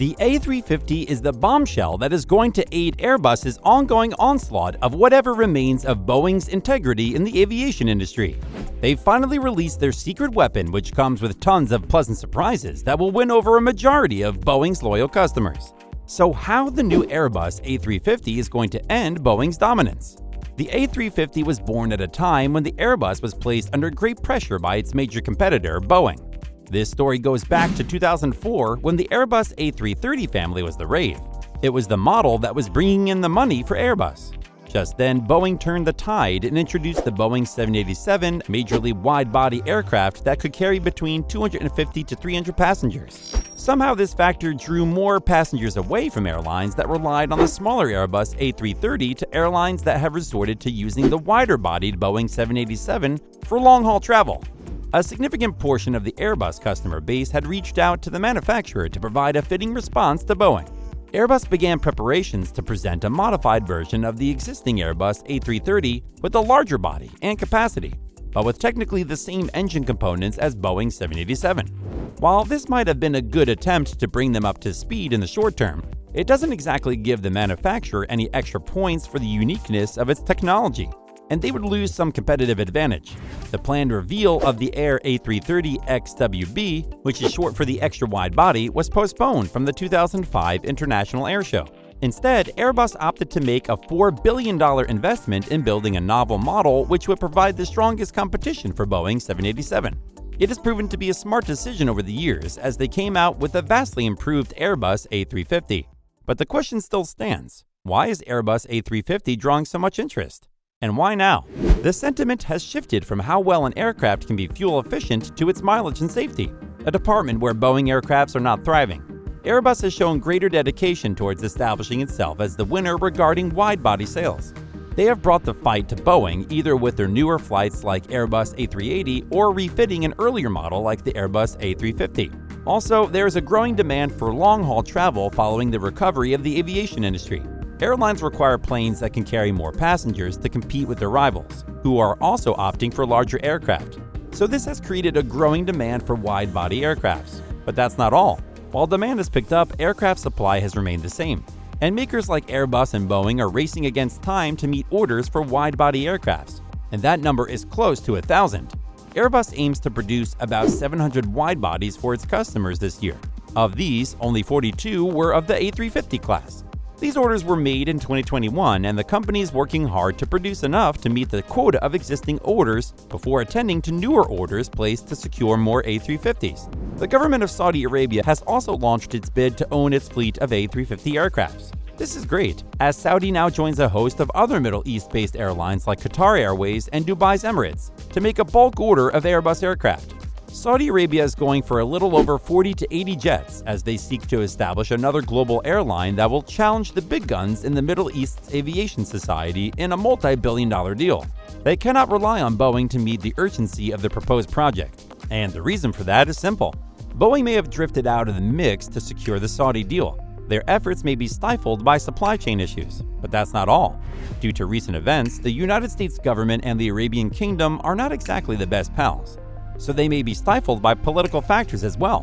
The A350 is the bombshell that is going to aid Airbus's ongoing onslaught of whatever remains of Boeing's integrity in the aviation industry. They've finally released their secret weapon, which comes with tons of pleasant surprises that will win over a majority of Boeing's loyal customers. So how the new Airbus A350 is going to end Boeing's dominance? The A350 was born at a time when the Airbus was placed under great pressure by its major competitor, Boeing. This story goes back to 2004 when the Airbus A330 family was the rave. It was the model that was bringing in the money for Airbus. Just then, Boeing turned the tide and introduced the Boeing 787 majorly wide-body aircraft that could carry between 250 to 300 passengers. Somehow this factor drew more passengers away from airlines that relied on the smaller Airbus A330 to airlines that have resorted to using the wider-bodied Boeing 787 for long-haul travel. A significant portion of the Airbus customer base had reached out to the manufacturer to provide a fitting response to Boeing. Airbus began preparations to present a modified version of the existing Airbus A330 with a larger body and capacity, but with technically the same engine components as Boeing 787. While this might have been a good attempt to bring them up to speed in the short term, it doesn't exactly give the manufacturer any extra points for the uniqueness of its technology, and they would lose some competitive advantage. The planned reveal of the Air A330 XWB, which is short for the extra wide body, was postponed from the 2005 International Air Show. Instead, Airbus opted to make a $4 billion investment in building a novel model which would provide the strongest competition for Boeing 787. It has proven to be a smart decision over the years as they came out with a vastly improved Airbus A350. But the question still stands: why is Airbus A350 drawing so much interest? And why now? The sentiment has shifted from how well an aircraft can be fuel efficient to its mileage and safety, a department where Boeing aircrafts are not thriving. Airbus has shown greater dedication towards establishing itself as the winner regarding wide-body sales. They have brought the fight to Boeing either with their newer flights like Airbus A380 or refitting an earlier model like the Airbus A350. Also, there is a growing demand for long-haul travel following the recovery of the aviation industry. Airlines require planes that can carry more passengers to compete with their rivals, who are also opting for larger aircraft. So this has created a growing demand for wide-body aircrafts. But that's not all. While demand has picked up, aircraft supply has remained the same. And makers like Airbus and Boeing are racing against time to meet orders for wide-body aircrafts. And that number is close to 1,000. Airbus aims to produce about 700 wide-bodies for its customers this year. Of these, only 42 were of the A350 class. These orders were made in 2021, and the company is working hard to produce enough to meet the quota of existing orders before attending to newer orders placed to secure more A350s. The government of Saudi Arabia has also launched its bid to own its fleet of A350 aircrafts. This is great, as Saudi now joins a host of other Middle East-based airlines like Qatar Airways and Dubai's Emirates to make a bulk order of Airbus aircraft. Saudi Arabia is going for a little over 40 to 80 jets as they seek to establish another global airline that will challenge the big guns in the Middle East's aviation society in a multi-billion-dollar deal. They cannot rely on Boeing to meet the urgency of the proposed project, and the reason for that is simple. Boeing may have drifted out of the mix to secure the Saudi deal. Their efforts may be stifled by supply chain issues, but that's not all. Due to recent events, the United States government and the Arabian Kingdom are not exactly the best pals. So they may be stifled by political factors as well.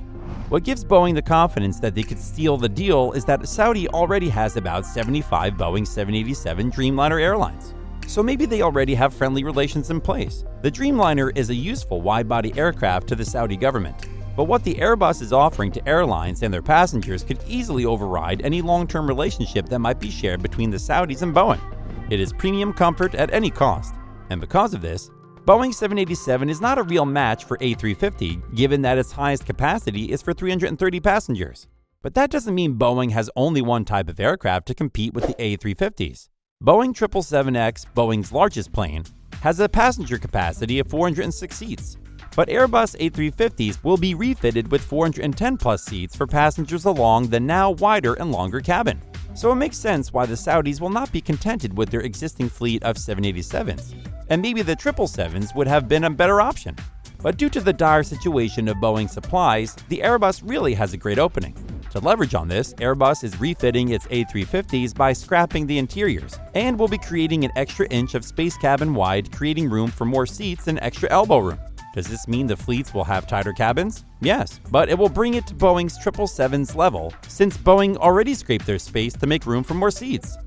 What gives Boeing the confidence that they could steal the deal is that Saudi already has about 75 Boeing 787 Dreamliner airlines. So maybe they already have friendly relations in place. The Dreamliner is a useful wide-body aircraft to the Saudi government. But what the Airbus is offering to airlines and their passengers could easily override any long-term relationship that might be shared between the Saudis and Boeing. It is premium comfort at any cost. And because of this, Boeing 787 is not a real match for A350, given that its highest capacity is for 330 passengers. But that doesn't mean Boeing has only one type of aircraft to compete with the A350s. Boeing 777X, Boeing's largest plane, has a passenger capacity of 406 seats. But Airbus A350s will be refitted with 410 plus seats for passengers along the now wider and longer cabin. So it makes sense why the Saudis will not be contented with their existing fleet of 787s. And maybe the 777s would have been a better option. But due to the dire situation of Boeing supplies, the Airbus really has a great opening. To leverage on this, Airbus is refitting its A350s by scrapping the interiors, and will be creating an extra inch of space cabin wide, creating room for more seats and extra elbow room. Does this mean the fleets will have tighter cabins? Yes, but it will bring it to Boeing's 777's level, since Boeing already scraped their space to make room for more seats.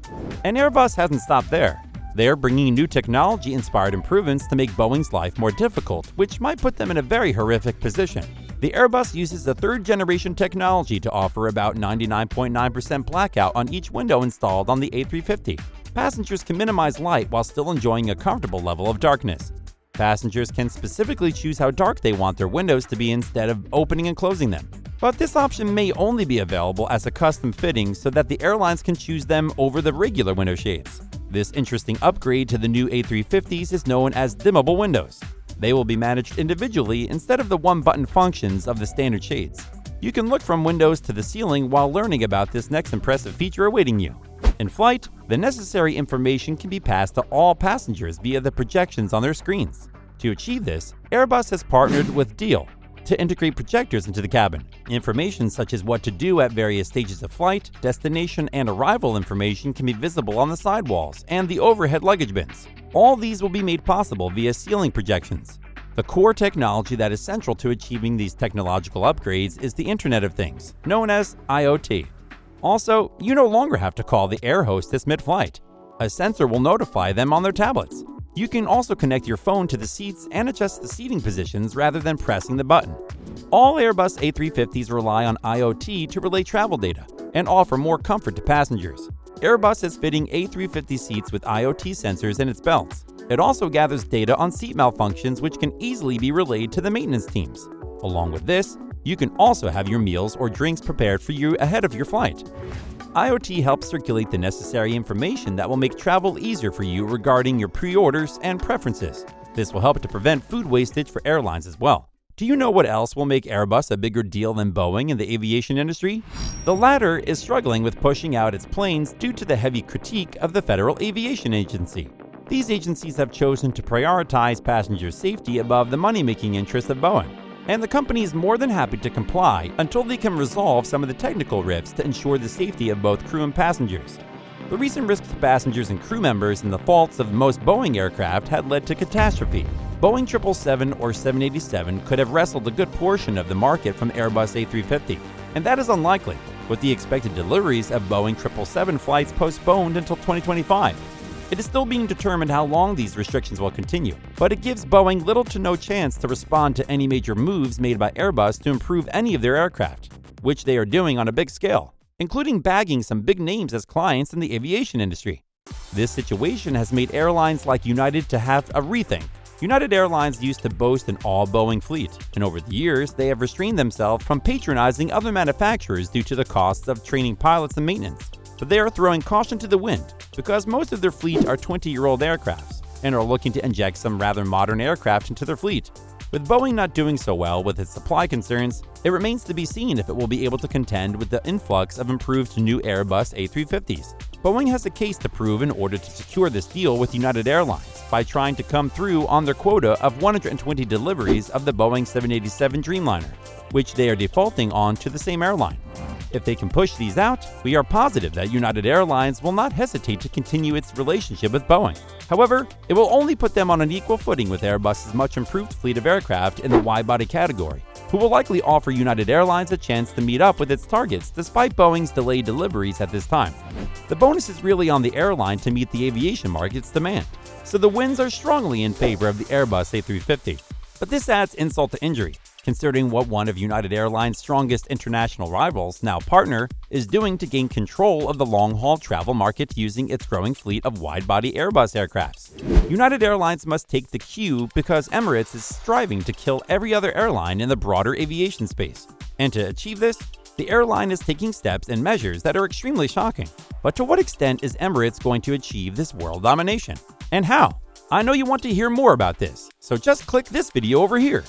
And Airbus hasn't stopped there. They're bringing new technology-inspired improvements to make Boeing's life more difficult, which might put them in a very horrific position. The Airbus uses the third-generation technology to offer about 99.9% blackout on each window installed on the A350. Passengers can minimize light while still enjoying a comfortable level of darkness. Passengers can specifically choose how dark they want their windows to be instead of opening and closing them. But this option may only be available as a custom fitting so that the airlines can choose them over the regular window shades. This interesting upgrade to the new A350s is known as dimmable windows. They will be managed individually instead of the one-button functions of the standard shades. You can look from windows to the ceiling while learning about this next impressive feature awaiting you. In flight, the necessary information can be passed to all passengers via the projections on their screens. To achieve this, Airbus has partnered with Deal to integrate projectors into the cabin. Information such as what to do at various stages of flight, destination, and arrival information can be visible on the sidewalls and the overhead luggage bins. All these will be made possible via ceiling projections. The core technology that is central to achieving these technological upgrades is the Internet of Things, known as IoT. Also, you no longer have to call the air hostess mid-flight. A sensor will notify them on their tablets. You can also connect your phone to the seats and adjust the seating positions rather than pressing the button. All Airbus A350s rely on IoT to relay travel data and offer more comfort to passengers. Airbus is fitting A350 seats with IoT sensors in its belts. It also gathers data on seat malfunctions which can easily be relayed to the maintenance teams. Along with this, you can also have your meals or drinks prepared for you ahead of your flight. IoT helps circulate the necessary information that will make travel easier for you regarding your pre-orders and preferences. This will help to prevent food wastage for airlines as well. Do you know what else will make Airbus a bigger deal than Boeing in the aviation industry? The latter is struggling with pushing out its planes due to the heavy critique of the Federal Aviation Agency. These agencies have chosen to prioritize passenger safety above the money-making interests of Boeing, and the company is more than happy to comply until they can resolve some of the technical rifts to ensure the safety of both crew and passengers. The recent risks to passengers and crew members and the faults of most Boeing aircraft had led to catastrophe. Boeing 777 or 787 could have wrestled a good portion of the market from Airbus A350, and that is unlikely, with the expected deliveries of Boeing 777 flights postponed until 2025. It is still being determined how long these restrictions will continue, but it gives Boeing little to no chance to respond to any major moves made by Airbus to improve any of their aircraft, which they are doing on a big scale, including bagging some big names as clients in the aviation industry. This situation has made airlines like United to have a rethink. United Airlines used to boast an all-Boeing fleet, and over the years they have restrained themselves from patronizing other manufacturers due to the costs of training pilots and maintenance. But they are throwing caution to the wind because most of their fleet are 20-year-old aircrafts and are looking to inject some rather modern aircraft into their fleet. With Boeing not doing so well with its supply concerns, it remains to be seen if it will be able to contend with the influx of improved new Airbus A350s. Boeing has a case to prove in order to secure this deal with United Airlines by trying to come through on their quota of 120 deliveries of the Boeing 787 Dreamliner, which they are defaulting on to the same airline. If they can push these out, we are positive that United Airlines will not hesitate to continue its relationship with Boeing. However, it will only put them on an equal footing with Airbus's much improved fleet of aircraft in the wide-body category, who will likely offer United Airlines a chance to meet up with its targets despite Boeing's delayed deliveries at this time. The bonus is really on the airline to meet the aviation market's demand, so the winds are strongly in favor of the Airbus A350. But this adds insult to injury, considering what one of United Airlines' strongest international rivals, now partner, is doing to gain control of the long-haul travel market using its growing fleet of wide-body Airbus aircrafts. United Airlines must take the cue because Emirates is striving to kill every other airline in the broader aviation space. And to achieve this, the airline is taking steps and measures that are extremely shocking. But to what extent is Emirates going to achieve this world domination? And how? I know you want to hear more about this, so just click this video over here.